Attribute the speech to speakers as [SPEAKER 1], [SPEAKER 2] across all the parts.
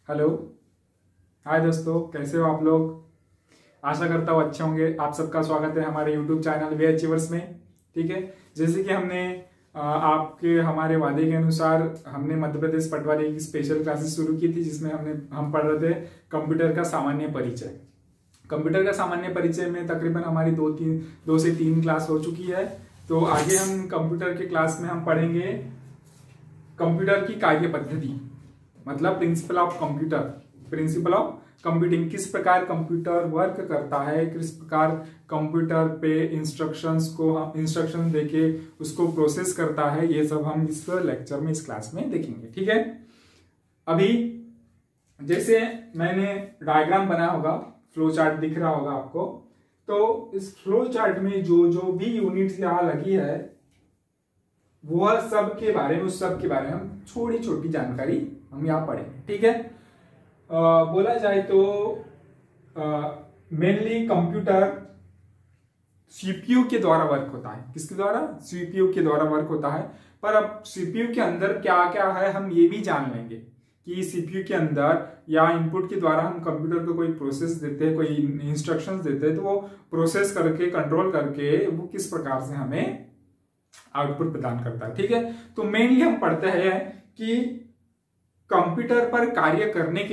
[SPEAKER 1] Hello. हाय दोस्तों, कैसे हो आप लोग। आशा करता हूँ अच्छे होंगे। आप सबका स्वागत है हमारे यूट्यूब चैनल वे अचीवर्स में। ठीक है, जैसे कि हमने आपके हमारे वादे के अनुसार हमने मध्य प्रदेश पटवारी की स्पेशल क्लासेस शुरू की थी, जिसमें हम पढ़ रहे थे कंप्यूटर का सामान्य परिचय। कंप्यूटर का सामान्य परिचय में तकरीबन हमारी दो से तीन क्लास हो चुकी है। तो आगे हम कंप्यूटर के क्लास में हम पढ़ेंगे कंप्यूटर की कार्य पद्धति, मतलब principle of computer, principle of computing. किस प्रकार कंप्यूटर वर्क करता है, किस प्रकार कंप्यूटर पे इंस्ट्रक्शन देके उसको प्रोसेस करता है, ये सब हम इस लेक्चर में, इस क्लास में देखेंगे। ठीक है, अभी जैसे मैंने डायग्राम बनाया होगा, फ्लो चार्ट दिख रहा होगा आपको। तो इस फ्लो चार्ट में जो जो भी यूनिट्स यहाँ लगी है वह सब के बारे में, उस सब के बारे में हम छोटी छोटी जानकारी हम यहाँ पढ़ेंगे। ठीक है, बोला जाए तो मेनली कंप्यूटर सीपीयू के द्वारा वर्क होता है। किसके द्वारा? सीपीयू के द्वारा वर्क होता है। पर अब सीपीयू के अंदर क्या क्या है हम ये भी जान लेंगे कि सीपीयू के अंदर या इनपुट के द्वारा हम कंप्यूटर को कोई प्रोसेस देते हैं, कोई इंस्ट्रक्शंस देते हैं, तो वो प्रोसेस करके, कंट्रोल करके वो किस प्रकार से हमें आउटपुट प्रदान करता है। ठीक है, तो मेनली हम पढ़ते हैं कि कंप्यूटर पर कार्य करने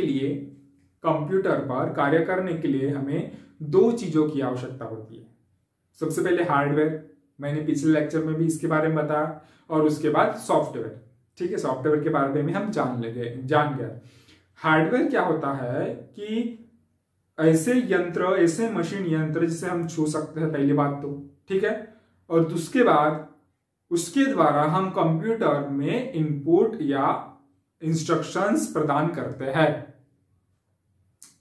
[SPEAKER 1] के लिए हमें दो चीजों की आवश्यकता होती है। सबसे पहले हार्डवेयर, मैंने पिछले लेक्चर में भी इसके बारे में बताया, और उसके बाद सॉफ्टवेयर। ठीक है, सॉफ्टवेयर के बारे में हम जान गए। हार्डवेयर क्या होता है कि ऐसे यंत्र, ऐसे मशीन यंत्र जिसे हम छू सकते हैं, पहली बात तो। ठीक है, और उसके बाद उसके द्वारा हम कंप्यूटर में इनपुट या इंस्ट्रक्शंस प्रदान करते हैं।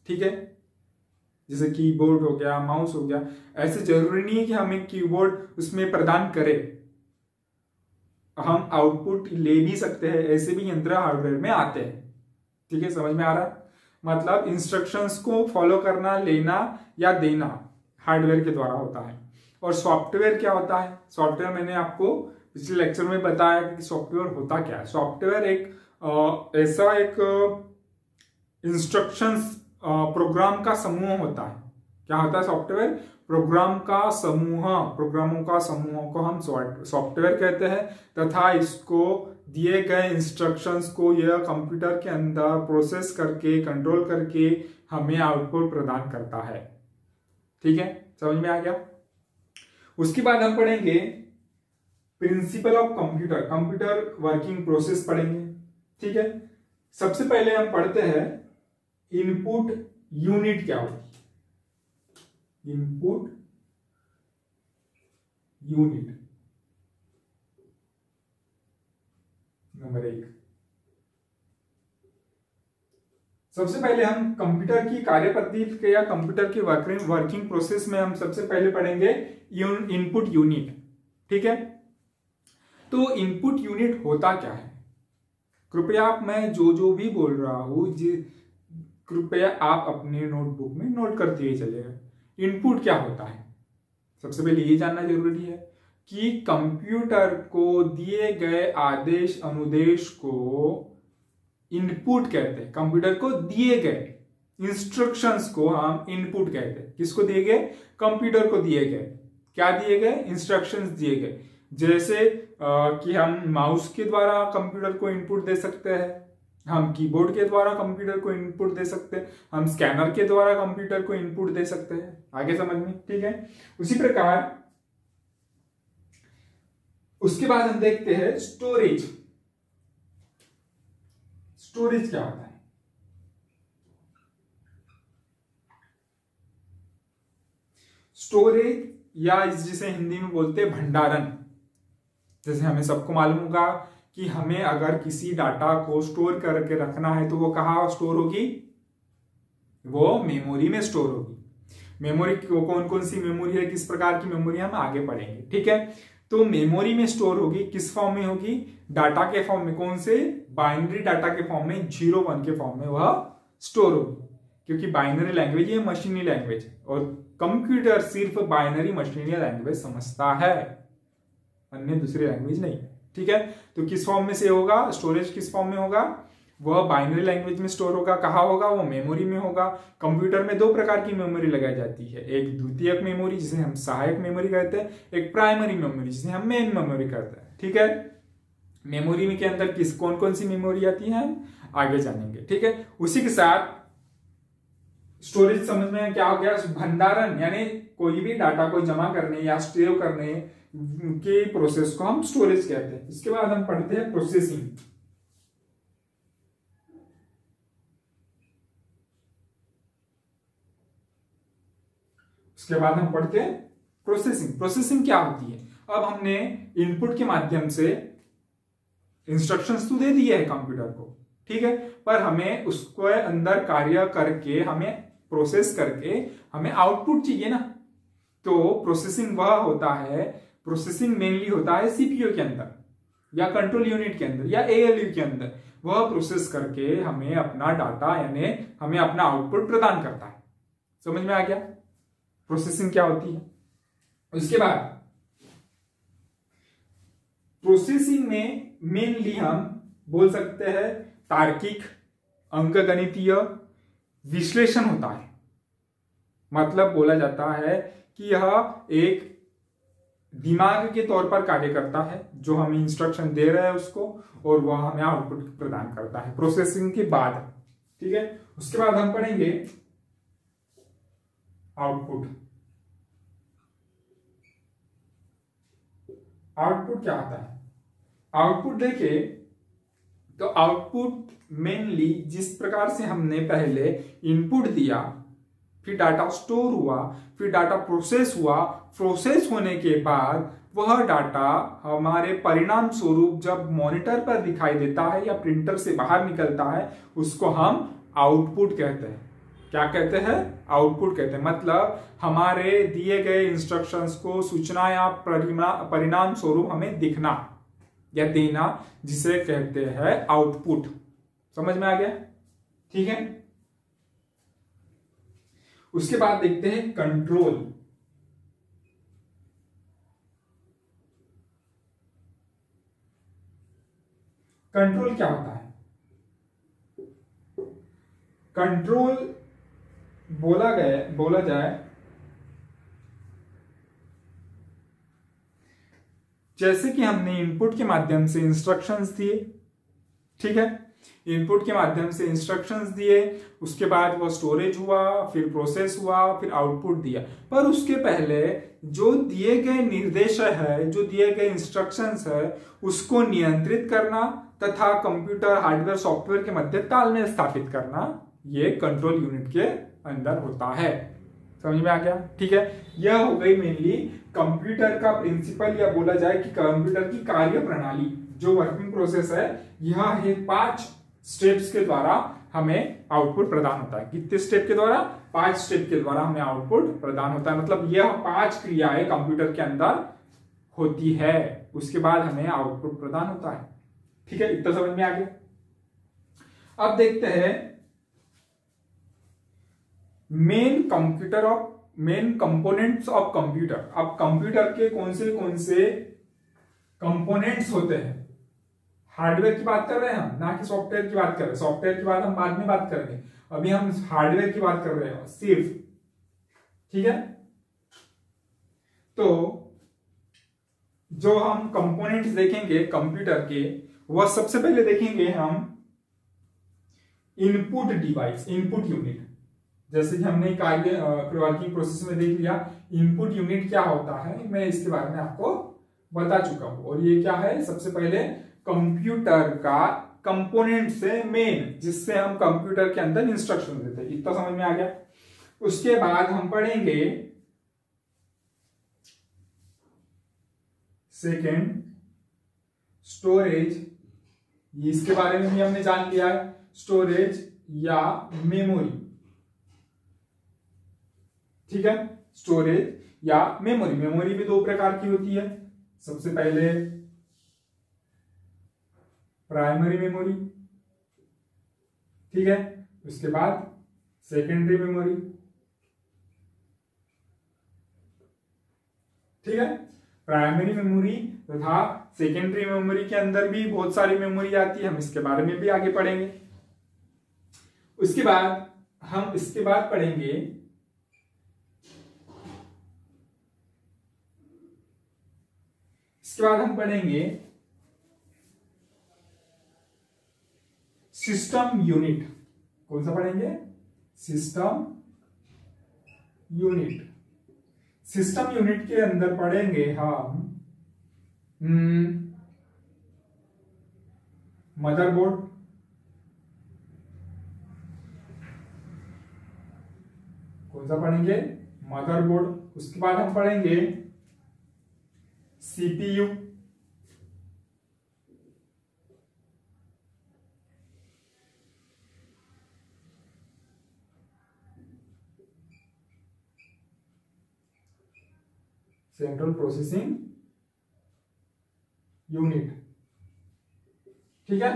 [SPEAKER 1] ठीक है, जैसे कीबोर्ड हो गया, माउस हो गया। ऐसे जरूरी नहीं है कि हम एक कीबोर्ड उसमें प्रदान करें, हम आउटपुट ले भी सकते हैं। ऐसे भी यंत्र हार्डवेयर में आते हैं। ठीक है, समझ में आ रहा है? मतलब इंस्ट्रक्शंस को फॉलो करना, लेना या देना हार्डवेयर के द्वारा होता है। और सॉफ्टवेयर क्या होता है? सॉफ्टवेयर मैंने आपको पिछले लेक्चर में बताया कि सॉफ्टवेयर होता क्या है। सॉफ्टवेयर एक ऐसा एक इंस्ट्रक्शंस प्रोग्राम का समूह होता है। क्या होता है? सॉफ्टवेयर प्रोग्राम का समूह, प्रोग्रामों का समूह को हम सॉफ्टवेयर कहते हैं। तथा इसको दिए गए इंस्ट्रक्शंस को यह कंप्यूटर के अंदर प्रोसेस करके, कंट्रोल करके हमें आउटपुट प्रदान करता है। ठीक है, समझ में आ गया? उसके बाद हम पढ़ेंगे principle of computer, computer working process पढ़ेंगे। ठीक है, सबसे पहले हम पढ़ते हैं इनपुट यूनिट क्या होती है। Input unit number 1। सबसे पहले हम कंप्यूटर की कार्यपद्धति या कंप्यूटर की वर्किंग प्रोसेस में हम सबसे पहले पढ़ेंगे इनपुट यूनिट। ठीक है, तो इनपुट यूनिट होता क्या है? कृपया आप, मैं जो भी बोल रहा हूं, कृपया आप अपने नोटबुक में नोट करते हुए चलिएगा। इनपुट क्या होता है? सबसे पहले ये जानना जरूरी है कि कंप्यूटर को दिए गए आदेश अनुदेश को इनपुट कहते हैं। कंप्यूटर को दिए गए इंस्ट्रक्शंस को हम इनपुट कहते हैं। किसको दिए गए? कंप्यूटर को दिए गए। क्या दिए गए? इंस्ट्रक्शंस दिए गए। जैसे कि हम माउस के द्वारा कंप्यूटर को इनपुट दे सकते हैं, हम कीबोर्ड के द्वारा कंप्यूटर को इनपुट दे सकते हैं, हम स्कैनर के द्वारा कंप्यूटर को इनपुट दे सकते हैं। आगे समझ में? ठीक है, उसी प्रकार उसके बाद हम देखते हैं स्टोरेज। स्टोरेज क्या होता है? स्टोरेज या जिसे हिंदी में बोलते हैं भंडारण। जैसे हमें सबको मालूम होगा कि हमें अगर किसी डाटा को स्टोर करके रखना है तो वो कहाँ स्टोर होगी? वो मेमोरी में स्टोर होगी। मेमोरी कौन कौन सी मेमोरी है, किस प्रकार की मेमोरी, हम आगे पढ़ेंगे। ठीक है, तो मेमोरी में स्टोर होगी। किस फॉर्म में होगी? डाटा के फॉर्म में। कौन से? बाइनरी डाटा के फॉर्म में, 0 1 के फॉर्म में वह स्टोर होगी। क्योंकि बाइनरी लैंग्वेज ये मशीनी लैंग्वेज है, और कंप्यूटर सिर्फ बाइनरी मशीनी लैंग्वेज समझता है, अन्य दूसरी लैंग्वेज नहीं। ठीक है, तो किस फॉर्म में से होगा? स्टोरेज किस फॉर्म में होगा? वह बाइनरी लैंग्वेज में स्टोर होगा। कहाँ होगा? वो मेमोरी में होगा। कंप्यूटर में दो प्रकार की मेमोरी लगाई जाती है, एक द्वितीयक मेमोरी जिसे हम सहायक मेमोरी कहते हैं, एक प्राइमरी मेमोरी जिसे हम मेन मेमोरी कहते हैं। ठीक है, मेमोरी में के अंदर किस कौन कौन सी मेमोरी आती है हम आगे जानेंगे। ठीक है, उसी के साथ स्टोरेज समझ में क्या हो गया? भंडारण, यानी कोई भी डाटा को जमा करने या स्टोर करने के प्रोसेस को हम स्टोरेज कहते हैं। इसके बाद हम पढ़ते हैं प्रोसेसिंग। उसके बाद हम पढ़ते हैं प्रोसेसिंग। प्रोसेसिंग क्या होती है? अब हमने इनपुट के माध्यम से इंस्ट्रक्शंस तो दे दिए है कंप्यूटर को, ठीक है, पर हमें उसको अंदर कार्य करके, हमें प्रोसेस करके हमें आउटपुट चाहिए ना। तो प्रोसेसिंग वह होता है, प्रोसेसिंग मेनली होता है सीपीयू के अंदर या कंट्रोल यूनिट के अंदर या एएलयू के अंदर। वह प्रोसेस करके हमें अपना डाटा यानी हमें अपना आउटपुट प्रदान करता है। समझ में आ गया प्रोसेसिंग क्या होती है? उसके बाद प्रोसेसिंग में मेनली हम बोल सकते हैं तार्किक, अंकगणितीय विश्लेषण होता है। मतलब बोला जाता है कि यह एक दिमाग के तौर पर कार्य करता है, जो हम इंस्ट्रक्शन दे रहे हैं उसको, और वह हमें आउटपुट प्रदान करता है प्रोसेसिंग के बाद। ठीक है, उसके बाद हम पढ़ेंगे आउटपुट। आउटपुट क्या होता है? आउटपुट देखिए तो आउटपुट मेनली जिस प्रकार से हमने पहले इनपुट दिया, फिर डाटा स्टोर हुआ, फिर डाटा प्रोसेस हुआ, प्रोसेस होने के बाद वह डाटा हमारे परिणाम स्वरूप जब मॉनिटर पर दिखाई देता है या प्रिंटर से बाहर निकलता है, उसको हम आउटपुट कहते हैं। क्या कहते हैं? आउटपुट कहते हैं। मतलब हमारे दिए गए इंस्ट्रक्शंस को सूचना या परिणाम स्वरूप हमें दिखना या देना, जिसे कहते हैं आउटपुट। समझ में आ गया? ठीक है, उसके बाद देखते हैं कंट्रोल। कंट्रोल क्या होता है? कंट्रोल बोला जाए जैसे कि हमने इनपुट के माध्यम से इंस्ट्रक्शंस दिए, ठीक है, इनपुट के माध्यम से इंस्ट्रक्शंस दिए, उसके बाद वो स्टोरेज हुआ, फिर प्रोसेस हुआ, फिर आउटपुट दिया। पर उसके पहले जो दिए गए निर्देश है, जो दिए गए इंस्ट्रक्शंस है, उसको नियंत्रित करना तथा कंप्यूटर हार्डवेयर सॉफ्टवेयर के मध्य तालमेल स्थापित करना, ये कंट्रोल यूनिट के अंदर होता है। समझ में आ गया? ठीक है, यह हो गई मेनली कंप्यूटर का प्रिंसिपल, या बोला जाए कि कंप्यूटर की कार्य प्रणाली, जो वर्किंग प्रोसेस है। यह है 5 स्टेप्स के द्वारा हमें आउटपुट प्रदान होता है। कितने स्टेप के द्वारा? 5 स्टेप के द्वारा हमें आउटपुट प्रदान होता है। मतलब यह 5 क्रियाएं कंप्यूटर के अंदर होती है, उसके बाद हमें आउटपुट प्रदान होता है। ठीक है, इतना समझ में आ गया। अब देखते हैं मेन कंपोनेंट्स ऑफ कंप्यूटर। अब कंप्यूटर के कौन से कंपोनेंट्स होते हैं? हार्डवेयर की बात कर रहे हैं हम, ना कि सॉफ्टवेयर की बात कर रहे हैं। सॉफ्टवेयर की बात हम बाद में बात करेंगे, अभी हम हार्डवेयर की बात कर रहे हैं सिर्फ। ठीक है, तो जो हम कंपोनेंट्स देखेंगे कंप्यूटर के, वह सबसे पहले देखेंगे हम इनपुट डिवाइस, इनपुट यूनिट। जैसे कि हमने कार्य वर्किंग प्रोसेस में देख लिया इनपुट यूनिट क्या होता है, मैं इसके बारे में आपको बता चुका हूं। और ये क्या है? सबसे पहले कंप्यूटर का कंपोनेंट से मेन, जिससे हम कंप्यूटर के अंदर इंस्ट्रक्शन देते हैं। इतना समझ में आ गया। उसके बाद हम पढ़ेंगे सेकेंड स्टोरेज। इसके बारे में भी हमने जान लिया है, स्टोरेज या मेमोरी। ठीक है, स्टोरेज या मेमोरी। मेमोरी भी 2 प्रकार की होती है। सबसे पहले प्राइमरी मेमोरी, ठीक है, उसके बाद सेकेंडरी मेमोरी। ठीक है, प्राइमरी मेमोरी तथा सेकेंडरी मेमोरी के अंदर भी बहुत सारी मेमोरी आती है, हम इसके बारे में भी आगे पढ़ेंगे। उसके बाद हम इसके बाद पढ़ेंगे सिस्टम यूनिट। कौन सा पढ़ेंगे? System unit. सिस्टम यूनिट के अंदर पढ़ेंगे हम मदरबोर्ड, कौन सा पढ़ेंगे? मदरबोर्ड। उसके बाद हम पढ़ेंगे सीपीयू, सेंट्रल प्रोसेसिंग यूनिट। ठीक है।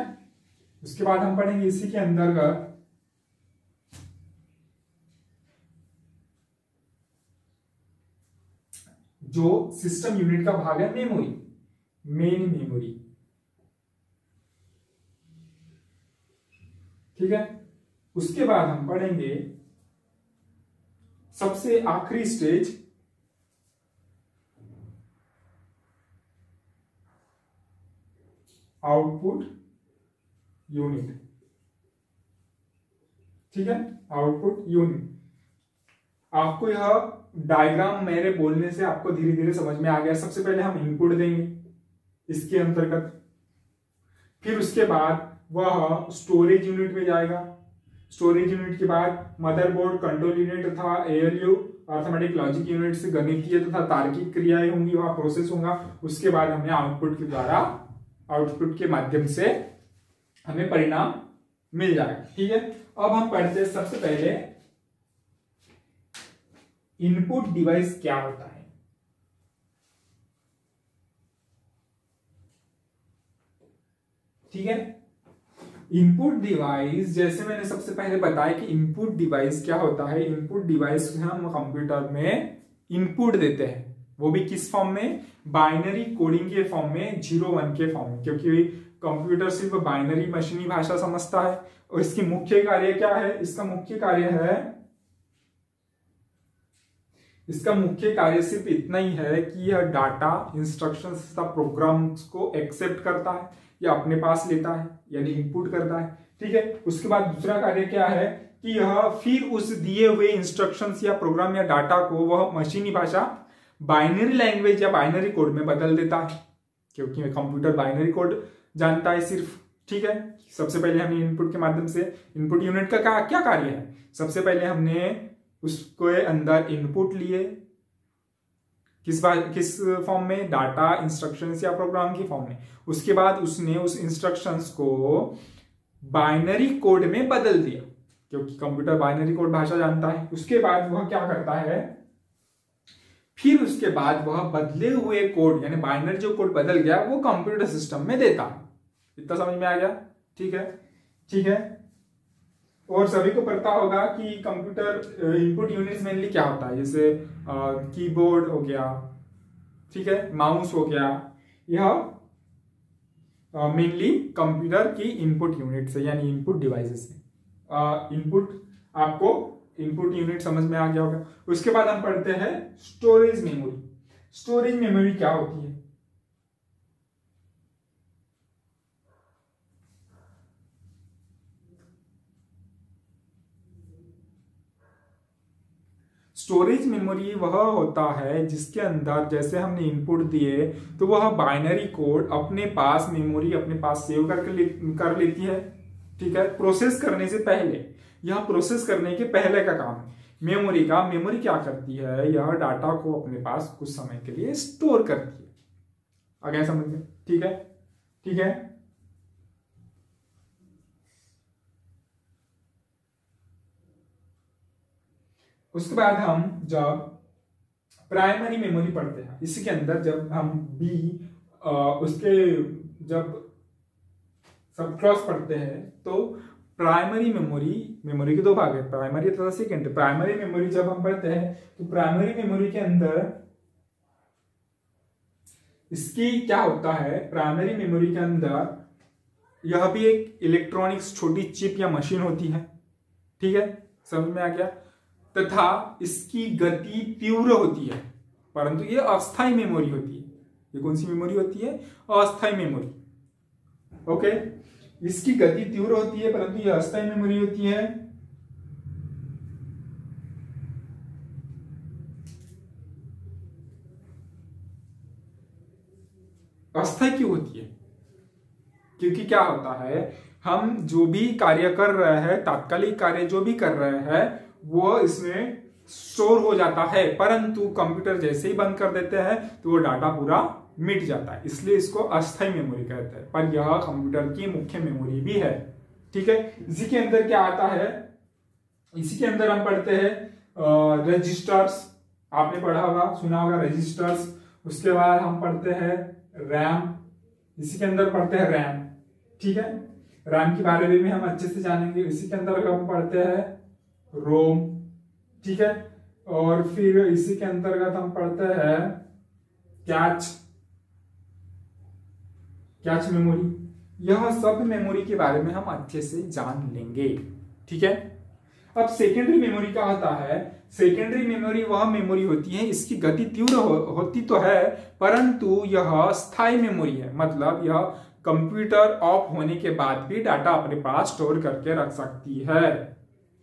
[SPEAKER 1] उसके बाद हम पढ़ेंगे इसी के अंतर्गत जो सिस्टम यूनिट का भाग है मेमोरी, मेन मेमोरी। ठीक है। उसके बाद हम पढ़ेंगे सबसे आखिरी स्टेज आउटपुट यूनिट। ठीक है, आउटपुट यूनिट। आपको यह डायग्राम मेरे बोलने से आपको धीरे धीरे समझ में आ गया। सबसे पहले हम इनपुट देंगे इसके अंतर्गत, फिर उसके बाद वह स्टोरेज यूनिट में जाएगा। स्टोरेज यूनिट के बाद मदरबोर्ड, कंट्रोल यूनिट तथा एएलयू अर्थमेटिक लॉजिक यूनिट से गणितीय तथा तार्किक क्रियाएं होंगी, वह प्रोसेस होगा। उसके बाद हमें आउटपुट के द्वारा, आउटपुट के माध्यम से हमें परिणाम मिल जाएगा। ठीक है। अब हम पढ़ते हैं सबसे पहले इनपुट डिवाइस क्या होता है। ठीक है। इनपुट डिवाइस, जैसे मैंने सबसे पहले बताया कि इनपुट डिवाइस क्या होता है। इनपुट डिवाइस हम कंप्यूटर में इनपुट देते हैं, वो भी किस फॉर्म में? बाइनरी कोडिंग के फॉर्म में, 0-1 के फॉर्म में, क्योंकि कंप्यूटर सिर्फ बाइनरी मशीनी भाषा समझता है। और इसकी मुख्य कार्य क्या है? इसका मुख्य कार्य सिर्फ इतना ही है कि यह डाटा, इंस्ट्रक्शंस तथा प्रोग्राम्स को एक्सेप्ट करता है या अपने पास लेता है, यानी इनपुट करता है। ठीक है। उसके बाद दूसरा कार्य क्या है कि यह फिर उस दिए हुए इंस्ट्रक्शंस या प्रोग्राम या डाटा को वह मशीनी भाषा बाइनरी लैंग्वेज या बाइनरी कोड में बदल देता है, क्योंकि कंप्यूटर बाइनरी कोड जानता है सिर्फ। ठीक है। सबसे पहले हमने इनपुट के माध्यम से, इनपुट यूनिट का क्या कार्य है? सबसे पहले हमने उसके अंदर इनपुट लिए, किस फॉर्म में? डाटा, इंस्ट्रक्शंस या प्रोग्राम की फॉर्म में। उसके बाद उसने उस इंस्ट्रक्शंस को बाइनरी कोड में बदल दिया, क्योंकि कंप्यूटर बाइनरी कोड भाषा जानता है। उसके बाद वह क्या करता है? फिर उसके बाद वह बदले हुए कोड, यानी बाइनरी जो कोड बदल गया, वो कंप्यूटर सिस्टम में देता है। इतना समझ में आ गया? ठीक है। ठीक है। और सभी को पता होगा कि कंप्यूटर इनपुट यूनिट्स मेनली क्या होता है, जैसे कीबोर्ड हो गया, ठीक है, माउस हो गया, यह मेनली कंप्यूटर की इनपुट यूनिट्स है, यानी इनपुट डिवाइसेस है। आपको इनपुट यूनिट समझ में आ गया होगा। उसके बाद हम पढ़ते हैं स्टोरेज मेमोरी। स्टोरेज मेमोरी क्या होती है? स्टोरेज मेमोरी वह होता है जिसके अंदर, जैसे हमने इनपुट दिए तो वह बाइनरी कोड अपने पास, मेमोरी अपने पास सेव कर लेती है। ठीक है। प्रोसेस करने से पहले, यह प्रोसेस करने के पहले का काम है मेमोरी का। मेमोरी क्या करती है? यह डाटा को अपने पास कुछ समय के लिए स्टोर करती है। आगे समझ में? ठीक है। ठीक है। उसके बाद हम जब प्राइमरी मेमोरी पढ़ते हैं, इसी के अंदर जब हम उसके जब सब क्रॉस पढ़ते हैं, तो प्राइमरी मेमोरी के दो भाग है, प्राइमरी तथा सेकेंडरी। प्राइमरी मेमोरी जब हम पढ़ते हैं तो प्राइमरी मेमोरी के अंदर इसकी क्या होता है? प्राइमरी मेमोरी के अंदर यह भी एक इलेक्ट्रॉनिक्स छोटी चिप या मशीन होती है। ठीक है, समझ में आ गया। तथा इसकी गति तीव्र होती है, परंतु ये अस्थायी मेमोरी होती है। ये कौन सी मेमोरी होती है? अस्थायी मेमोरी। ओके, इसकी गति तीव्र होती है परंतु ये अस्थायी मेमोरी होती है। अस्थायी क्यों होती है? क्योंकि क्या होता है, हम जो भी कार्य कर रहे हैं, तात्कालिक कार्य जो भी कर रहे हैं, वो इसमें स्टोर हो जाता है, परंतु कंप्यूटर जैसे ही बंद कर देते हैं तो वो डाटा पूरा मिट जाता है, इसलिए इसको अस्थायी मेमोरी कहते हैं। पर यह कंप्यूटर की मुख्य मेमोरी भी है। ठीक है, इसी के अंदर क्या आता है, इसी के अंदर हम पढ़ते हैं रजिस्टर्स। आपने पढ़ा होगा, सुना होगा रजिस्टर्स। उसके बाद हम पढ़ते हैं रैम, इसी के अंदर पढ़ते हैं रैम। ठीक है, रैम के बारे में भी हम अच्छे से जानेंगे। इसी के अंदर हम पढ़ते हैं रोम। ठीक है, और फिर इसी के अंतर्गत हम पढ़ते हैं कैच मेमोरी। यह सब मेमोरी के बारे में हम अच्छे से जान लेंगे। ठीक है, अब सेकेंडरी मेमोरी क्या होता है? सेकेंडरी मेमोरी वह मेमोरी होती है, इसकी गति तीव्र होती तो है, परंतु यह स्थायी मेमोरी है। मतलब यह कंप्यूटर ऑफ होने के बाद भी डाटा अपने पास स्टोर करके रख सकती है।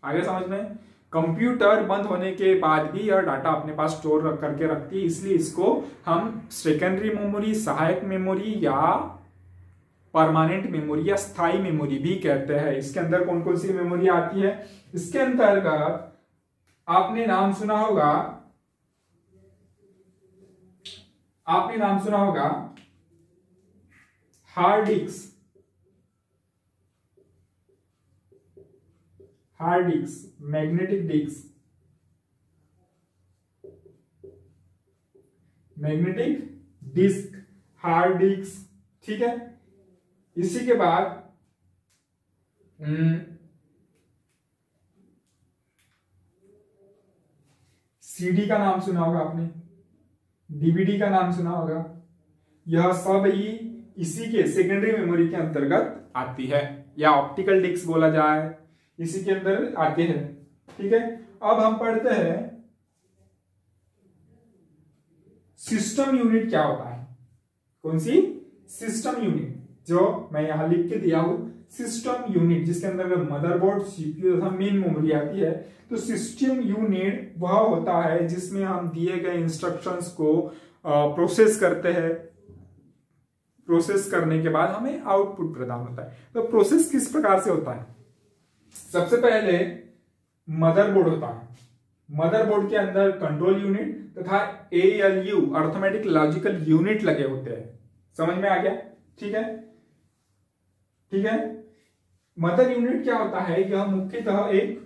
[SPEAKER 1] आगे समझ में, कंप्यूटर बंद होने के बाद भी यह डाटा अपने पास स्टोर करके रखती है, इसलिए इसको हम सेकेंडरी मेमोरी, सहायक मेमोरी या परमानेंट मेमोरी या स्थायी मेमोरी भी कहते हैं। इसके अंदर कौन कौन सी मेमोरी आती है? इसके अंतर्गत आपने नाम सुना होगा hard disk, magnetic disk, hard disk. ठीक है, इसी के बाद सीडी का नाम सुना होगा आपने, डीवीडी का नाम सुना होगा। यह सब ही इसी के सेकेंडरी मेमोरी के अंतर्गत आती है, या ऑप्टिकल डिस्क बोला जाए, इसी के अंदर आते हैं। ठीक है, अब हम पढ़ते हैं सिस्टम यूनिट क्या होता है। कौन सी? सिस्टम यूनिट, जो मैं यहां लिख के दिया हूं, सिस्टम यूनिट, जिसके अंदर मदरबोर्ड, सीपीयू तथा मेन मेमोरी आती है। तो सिस्टम यूनिट वह होता है जिसमें हम दिए गए इंस्ट्रक्शंस को प्रोसेस करते हैं। प्रोसेस करने के बाद हमें आउटपुट प्रदान होता है। तो प्रोसेस किस प्रकार से होता है? सबसे पहले मदरबोर्ड होता है। मदरबोर्ड के अंदर कंट्रोल यूनिट तथा ALU, अर्थमेटिक लॉजिकल यूनिट लगे होते हैं। समझ में आ गया? ठीक है, ठीक है। मदर यूनिट क्या होता है? यह मुख्यतः एक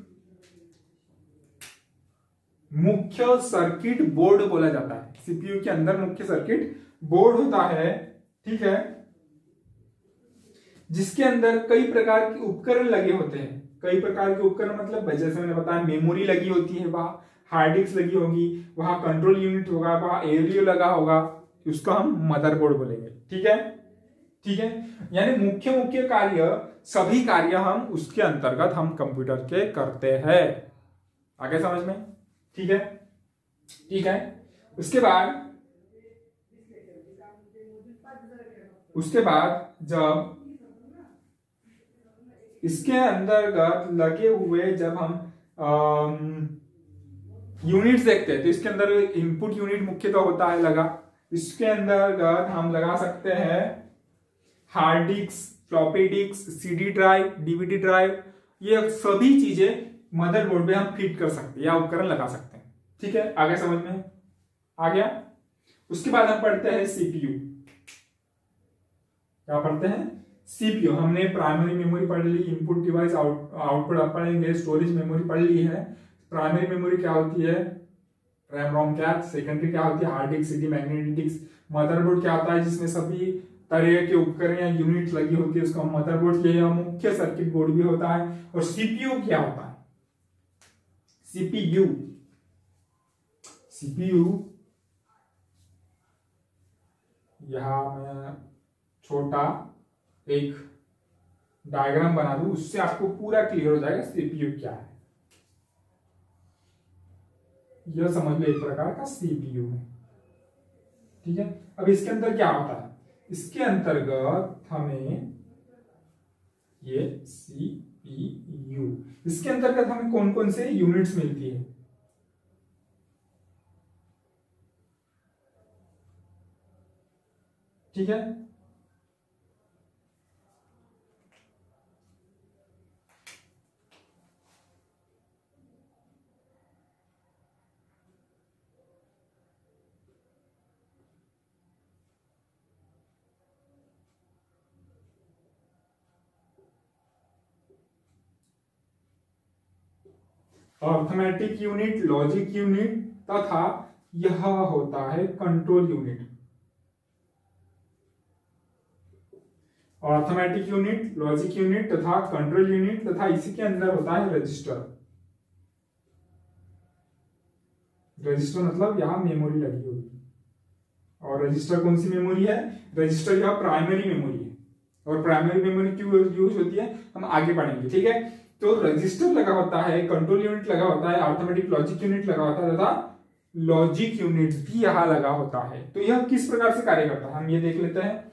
[SPEAKER 1] मुख्य सर्किट बोर्ड बोला जाता है। सीपीयू के अंदर मुख्य सर्किट बोर्ड होता है। ठीक है, जिसके अंदर कई प्रकार के उपकरण लगे होते हैं। कई प्रकार के उपकरण मतलब जैसे मैंने बताया, मेमोरी लगी होती है, वहां हार्ड डिस्क लगी होगी, वहां कंट्रोल यूनिट होगा, वहां ALU लगा होगा, उसको हम मदरबोर्ड बोलेंगे। ठीक है, ठीक है। यानी मुख्य मुख्य कार्य, सभी कार्य हम उसके अंतर्गत हम कंप्यूटर के करते हैं। आगे समझ में? ठीक है, ठीक है। उसके बाद जब इसके अंतर्गत लगे हुए जब हम यूनिट्स देखते हैं, तो इसके अंदर इनपुट यूनिट मुख्यतः होता है लगा। इसके अंतर्गत हम लगा सकते हैं hard disk, floppy disk, CD drive, DVD drive. ये सभी चीजें मदरबोर्ड पे हम फिट कर सकते हैं या उपकरण लगा सकते हैं। ठीक है, आगे समझ में आ गया? उसके बाद हम पढ़ते हैं CPU। क्या पढ़ते हैं? CPU। हमने प्राइमरी मेमोरी पढ़ ली, इनपुट डिवाइस, आउटपुट पढ़ेंगे, स्टोरेज मेमोरी पढ़ ली है। प्राइमरी मेमोरी क्या होती है? रैम, रोम, कैच। सेकेंडरी क्या होती है? Hard disk, CD, magnetic disk. Motherboard क्या होता है? जिसमें सभी तरह के उपकरण या यूनिट लगी होती है, उसको हम मदरबोर्ड के या मुख्य सर्किट बोर्ड भी होता है। और CPU क्या होता है? CPU यहां मैं छोटा एक डायग्राम बना दूं, उससे आपको पूरा क्लियर हो जाएगा CPU क्या है। यह समझ लो एक प्रकार का सीपीयू है। ठीक है, अब इसके अंदर क्या होता है, इसके अंतर्गत हमें ये सीपीयू, इसके अंतर्गत हमें कौन कौन से यूनिट्स मिलती है। ठीक है, अर्थमेटिक यूनिट, लॉजिक यूनिट तथा यह होता है control unit. Arithmetic unit, logic unit तथा कंट्रोल यूनिट तथा इसी के अंदर होता है रजिस्टर। रजिस्टर मतलब यहां मेमोरी लगी होगी, और रजिस्टर कौन सी मेमोरी है, रजिस्टर यह प्राइमरी मेमोरी है। और प्राइमरी मेमोरी क्यों यूज होती है हम आगे पढ़ेंगे। ठीक है, तो रजिस्टर लगा होता है, कंट्रोल यूनिट लगा होता है, अर्थमेटिक लॉजिक यूनिट लगा होता है तथा लॉजिक यूनिट भी यहां लगा होता है। तो यह किस प्रकार से कार्य करता है हम ये देख लेते हैं।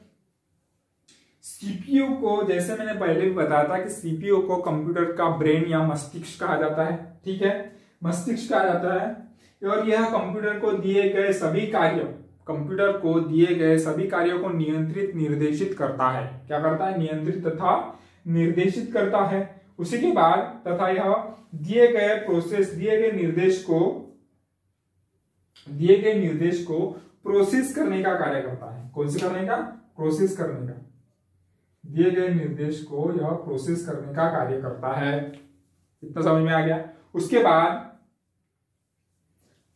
[SPEAKER 1] सीपीयू को, जैसे मैंने पहले भी बताया था कि सीपीयू को कंप्यूटर का ब्रेन या मस्तिष्क कहा जाता है। ठीक है, मस्तिष्क कहा जाता है, और यह कंप्यूटर को दिए गए सभी कार्यों को नियंत्रित निर्देशित करता है। क्या करता है, नियंत्रित तथा निर्देशित करता है। उसी के बाद तथा यह दिए गए निर्देश को प्रोसेस करने का कार्य करता है। कौन से करने का, प्रोसेस करने का। दिए गए निर्देश को यह प्रोसेस करने का कार्य करता है। इतना समझ में आ गया। उसके बाद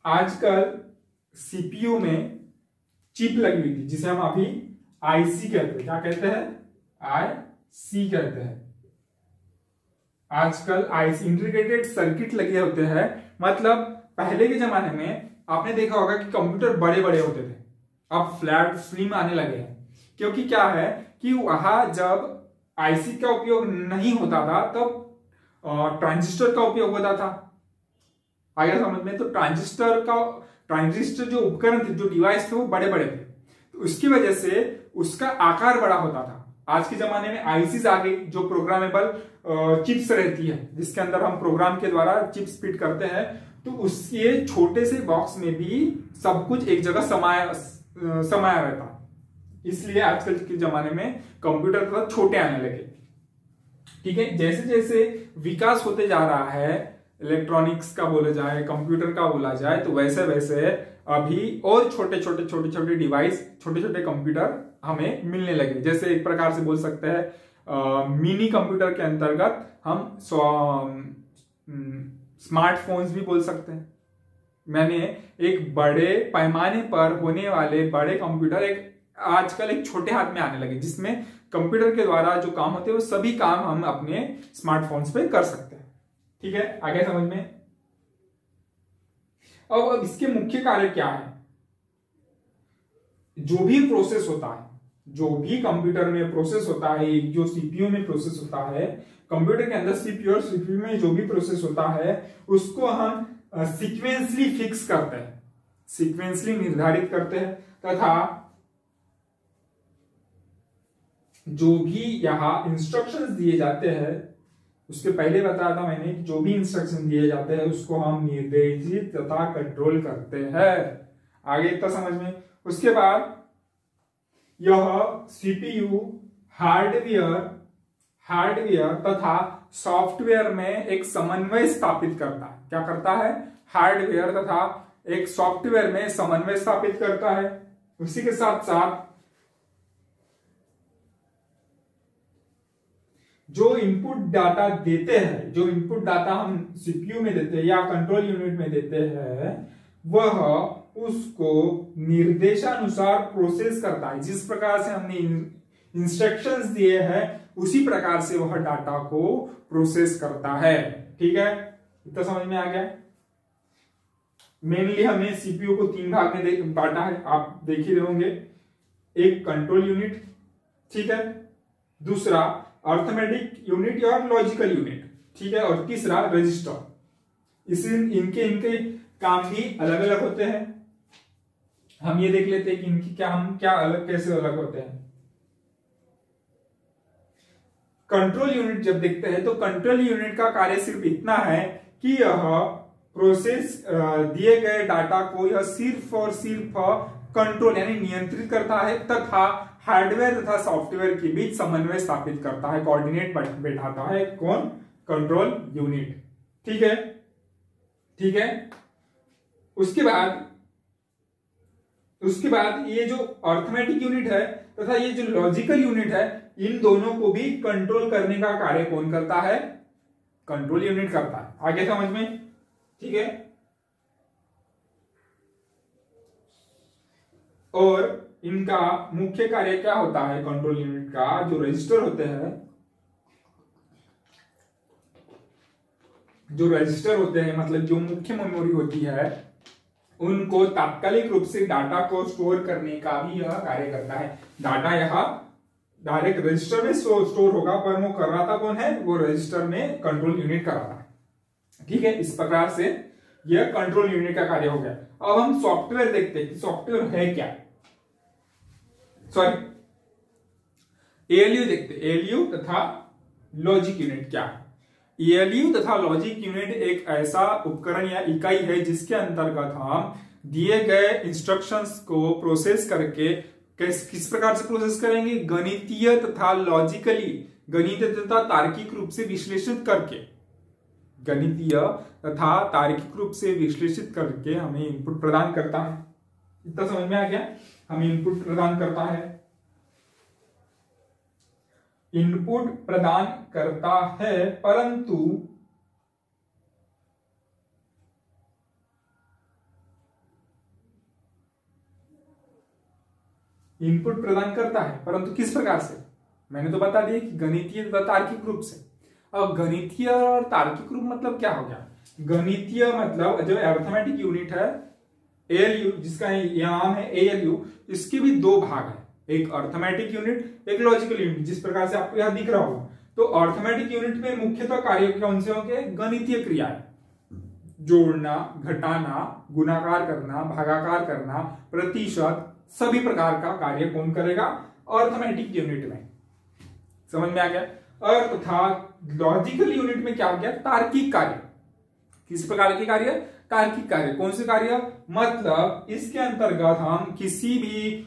[SPEAKER 1] आजकल सीपीयू में चिप लगी हुई थी जिसे हम अभी आईसी कहते हैं। क्या कहते हैं, आईसी कहते हैं। आजकल आईसी इंटीग्रेटेड सर्किट लगे होते हैं। मतलब पहले के जमाने में आपने देखा होगा कि कंप्यूटर बड़े बड़े होते थे, अब फ्लैट स्लिम आने लगे हैं। क्योंकि क्या है कि वहां जब आईसी का उपयोग नहीं होता था तब ट्रांजिस्टर का उपयोग होता था। आगे समझ में, तो ट्रांजिस्टर जो उपकरण थे, जो डिवाइस थे, वो बड़े बड़े थे, तो उसकी वजह से उसका आकार बड़ा होता था। आज के जमाने में आईसीज आ गई जो प्रोग्रामेबल चिप्स रहती है, जिसके अंदर हम प्रोग्राम के द्वारा चिप्स फिट करते हैं। तो उसके छोटे से बॉक्स में भी सब कुछ एक जगह समाया रहता। इसलिए आजकल के जमाने में कंप्यूटर थोड़ा छोटे आने लगे। ठीक है, जैसे जैसे विकास होते जा रहा है, इलेक्ट्रॉनिक्स का बोला जाए, कंप्यूटर का बोला जाए, तो वैसे वैसे अभी और छोटे छोटे डिवाइस, छोटे छोटे कंप्यूटर हमें मिलने लगे। जैसे एक प्रकार से बोल सकते हैं मिनी कंप्यूटर के अंतर्गत हम स्मार्टफोन्स भी बोल सकते हैं। मैंने एक बड़े पैमाने पर होने वाले बड़े कंप्यूटर आजकल एक छोटे हाथ में आने लगे, जिसमें कंप्यूटर के द्वारा जो काम होते हैं वो सभी काम हम अपने स्मार्टफोन्स पे कर सकते हैं। ठीक है, आगे समझ में। अब इसके मुख्य कार्य क्या है। जो भी प्रोसेस होता है, जो भी कंप्यूटर में प्रोसेस होता है, जो सीपीयू में प्रोसेस होता है, कंप्यूटर के अंदर सीपीयू और सीपीयू में जो भी प्रोसेस होता है उसको हम सीक्वेंसली फिक्स करते हैं, सीक्वेंसली निर्धारित करते हैं। तथा जो भी यहां इंस्ट्रक्शंस दिए जाते हैं, उसके पहले बताया था मैंने, जो भी इंस्ट्रक्शन दिए जाते हैं उसको हम निर्देशित तथा कंट्रोल करते हैं। आगे इतना समझ में। उसके बाद यह सीपीयू हार्डवेयर तथा सॉफ्टवेयर में एक समन्वय स्थापित करता है। क्या करता है, हार्डवेयर तथा एक सॉफ्टवेयर में समन्वय स्थापित करता है। उसी के साथ साथ जो इनपुट डाटा देते हैं, जो इनपुट डाटा हम सीपीयू में देते हैं या कंट्रोल यूनिट में देते हैं, वह उसको निर्देशानुसार प्रोसेस करता है। जिस प्रकार से हमने इंस्ट्रक्शंस दिए हैं उसी प्रकार से वह डाटा को प्रोसेस करता है। ठीक है, इतना समझ में आ गया। मेनली हमने सीपीयू को 3 भाग में बांटा है, आप देख ही रहे होंगे। एक कंट्रोल यूनिट, ठीक है, दूसरा अर्थमेटिक यूनिट और लॉजिकल यूनिट, ठीक है, और तीसरा रजिस्टर। इनके काम भी अलग अलग होते हैं। हम ये देख लेते हैं कि इनकी क्या अलग कैसे अलग होते हैं। कंट्रोल यूनिट जब देखते हैं तो कंट्रोल यूनिट का कार्य सिर्फ इतना है कि यह प्रोसेस दिए गए डाटा को यह सिर्फ और सिर्फ कंट्रोल यानी नियंत्रित करता है तथा हार्डवेयर तथा सॉफ्टवेयर के बीच समन्वय स्थापित करता है, कोऑर्डिनेट बैठाता है। कौन? Control unit. ठीक है, ठीक है। उसके बाद ये जो अर्थमेटिक यूनिट है तथा ये जो लॉजिकल यूनिट है, इन दोनों को भी कंट्रोल करने का कार्य कौन करता है? कंट्रोल यूनिट करता है। आगे समझ में? ठीक है। और इनका मुख्य कार्य क्या होता है? कंट्रोल यूनिट का जो रजिस्टर होते हैं, मतलब जो मुख्य मेमोरी होती है, उनको तात्कालिक रूप से डाटा को स्टोर करने का भी यह कार्य करता है। डाटा यह डायरेक्ट रजिस्टर में स्टोर होगा, पर वो कर रहा था कौन है? वो रजिस्टर में कंट्रोल यूनिट कर रहा है। ठीक है, इस प्रकार से यह कंट्रोल यूनिट का कार्य हो गया। अब हम सॉफ्टवेयर देखते हैं कि सॉफ्टवेयर है क्या। सॉरी, एएलयू देखते हैं, एएलयू तथा लॉजिक यूनिट क्या है। एएलयू तथा लॉजिक यूनिट एक ऐसा उपकरण या इकाई है जिसके अंतर्गत हम दिए गए इंस्ट्रक्शंस को प्रोसेस करके किस प्रकार से प्रोसेस करेंगे? गणितीय तथा लॉजिकली, गणितीय तथा तार्किक रूप से विश्लेषित करके, गणितीय तथा तार्किक रूप से विश्लेषित करके हमें इनपुट प्रदान करता है। इतना समझ में आ गया? हमें इनपुट प्रदान करता है, इनपुट प्रदान करता है, परंतु इनपुट प्रदान करता है परंतु किस प्रकार से? मैंने तो बता दिया कि गणितीय तथा तार्किक रूप से। अब गणितीय और तार्किक रूप मतलब क्या हो गया? गणितीय मतलब जो अरिथमेटिक यूनिट है एएलयू, जिसका नाम है एएलयू, इसके भी दो भाग है, एक अरिथमेटिक यूनिट, एक लॉजिकल यूनिट, जिस प्रकार से आपको यहां दिख रहा होगा। तो अरिथमेटिक यूनिट में मुख्यतः कार्य कौन से होंगे? गणितीय क्रियाएं, जोड़ना, घटाना, गुणाकार करना, भागाकार करना, प्रतिशत, सभी प्रकार का कार्य कौन करेगा? अरिथमेटिक यूनिट में। समझ में आ गया? और तथा लॉजिकल यूनिट में क्या हो गया? तार्किक कार्य। किस प्रकार के कार्य? तार्किक कार्य। कौन से कार्य? मतलब इसके अंतर्गत हम किसी भी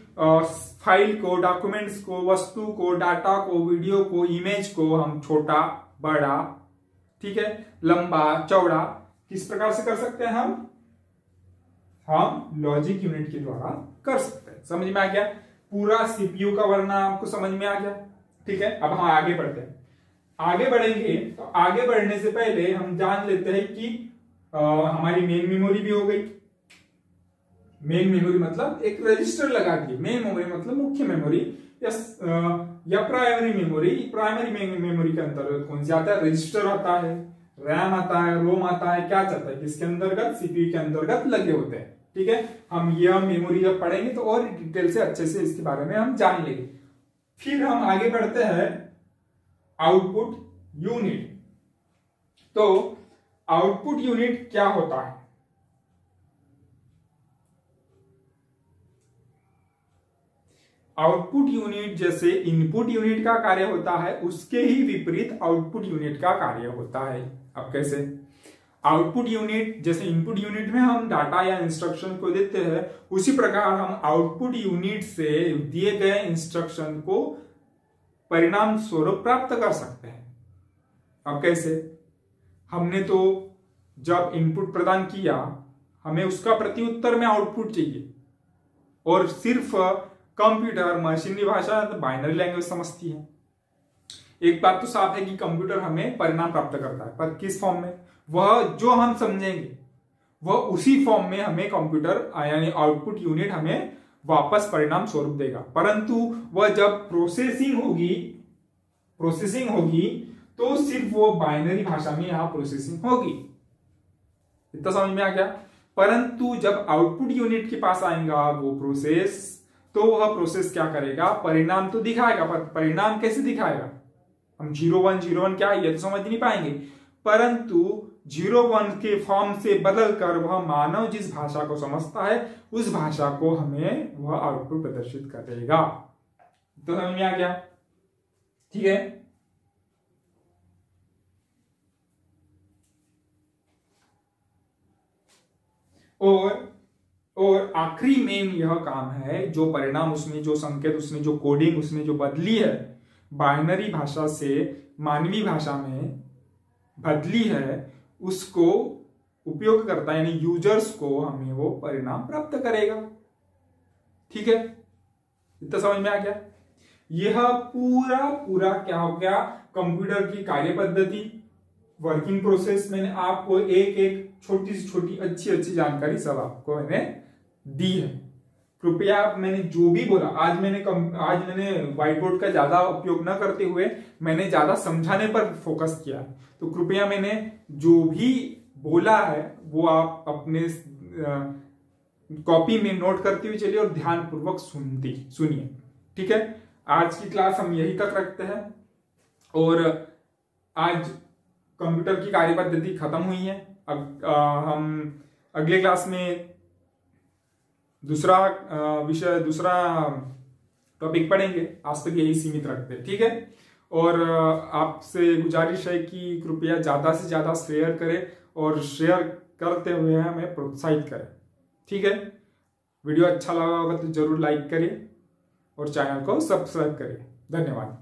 [SPEAKER 1] फाइल को, डॉक्यूमेंट्स को, वस्तु को, डाटा को, वीडियो को, इमेज को हम छोटा, बड़ा, ठीक है, लंबा, चौड़ा किस प्रकार से कर सकते हैं? हम लॉजिक यूनिट के द्वारा कर सकते हैं। समझ में आ गया? पूरा सीपीयू का वर्णन आपको समझ में आ गया। ठीक है, अब हम आगे बढ़ते हैं। आगे बढ़ेंगे तो आगे बढ़ने से पहले हम जान लेते हैं कि हमारी मेन मेमोरी भी हो गई। मेन मेमोरी मतलब एक रजिस्टर लगा दिए। मेन मेमोरी मतलब मुख्य मेमोरी या प्राइमरी मेमोरी। प्राइमरी मेमोरी के अंतर्गत कौन सी आता है? रजिस्टर आता है, रैम आता है, रोम आता है। क्या चाहता है? किसके अंतर्गत? सीपीयू के अंतर्गत लगे होते हैं। ठीक है, हम यह मेमोरी जब पढ़ेंगे तो और डिटेल से अच्छे से इसके बारे में हम जान लेंगे। फिर हम आगे बढ़ते हैं आउटपुट यूनिट। तो आउटपुट यूनिट क्या होता है? आउटपुट यूनिट जैसे इनपुट यूनिट का कार्य होता है, उसके ही विपरीत आउटपुट यूनिट का कार्य होता है। अब कैसे? आउटपुट यूनिट जैसे इनपुट यूनिट में हम डाटा या इंस्ट्रक्शन को देते हैं, उसी प्रकार हम आउटपुट यूनिट से दिए गए इंस्ट्रक्शन को परिणाम स्वरूप प्राप्त कर सकते हैं। अब कैसे? हमने तो जब इनपुट प्रदान किया, हमें उसका प्रत्युत्तर में आउटपुट चाहिए, और सिर्फ कंप्यूटर मशीनी भाषा बाइनरी लैंग्वेज समझती है। एक बात तो साफ है कि कंप्यूटर हमें परिणाम प्राप्त करता है, पर किस फॉर्म में? वह जो हम समझेंगे वह उसी फॉर्म में हमें कंप्यूटर यानी आउटपुट यूनिट हमें वापस परिणाम स्वरूप देगा। परंतु वह जब प्रोसेसिंग होगी तो सिर्फ वो बाइनरी भाषा में यहां प्रोसेसिंग होगी। इतना समझ में आ गया? परंतु जब आउटपुट यूनिट के पास आएगा वो प्रोसेस, तो वह प्रोसेस क्या करेगा? परिणाम तो दिखाएगा, पर परिणाम कैसे दिखाएगा? हम 01 01 क्या है ये तो समझ नहीं पाएंगे, परंतु 01 के फॉर्म से बदलकर वह मानव जिस भाषा को समझता है उस भाषा को हमें वह आउटपुट प्रदर्शित करेगा। तो समझ में आ गया? ठीक है। और आखिरी मेन यह काम है, जो परिणाम उसने, जो संकेत उसने, जो कोडिंग उसने जो बदली है बाइनरी भाषा से मानवीय भाषा में बदली है, उसको उपयोग करता यानी यूजर्स को हमें वो परिणाम प्राप्त करेगा। ठीक है, इतना समझ में आ गया? यह पूरा क्या हो गया, कंप्यूटर की कार्य पद्धति, वर्किंग प्रोसेस। मैंने आपको एक एक छोटी से छोटी अच्छी जानकारी सब आपको मैंने दी है। कृपया मैंने जो भी बोला, आज मैंने व्हाइट बोर्ड का ज्यादा उपयोग न करते हुए मैंने ज्यादा समझाने पर फोकस किया, तो कृपया मैंने जो भी बोला है वो आप अपने कॉपी में नोट करते हुए चलिए और ध्यानपूर्वक सुनिए। ठीक है, आज की क्लास हम यही तक रखते हैं और आज कंप्यूटर की कार्य पद्धति खत्म हुई है। हम अगले क्लास में दूसरा विषय, दूसरा टॉपिक पढ़ेंगे। आज तक यही सीमित रखते हैं। ठीक है, और आपसे गुजारिश है कि कृपया ज्यादा से ज्यादा शेयर करें और शेयर करते हुए हमें प्रोत्साहित करें। ठीक है, वीडियो अच्छा लगा होगा तो जरूर लाइक करिए और चैनल को सब्सक्राइब करिए। धन्यवाद।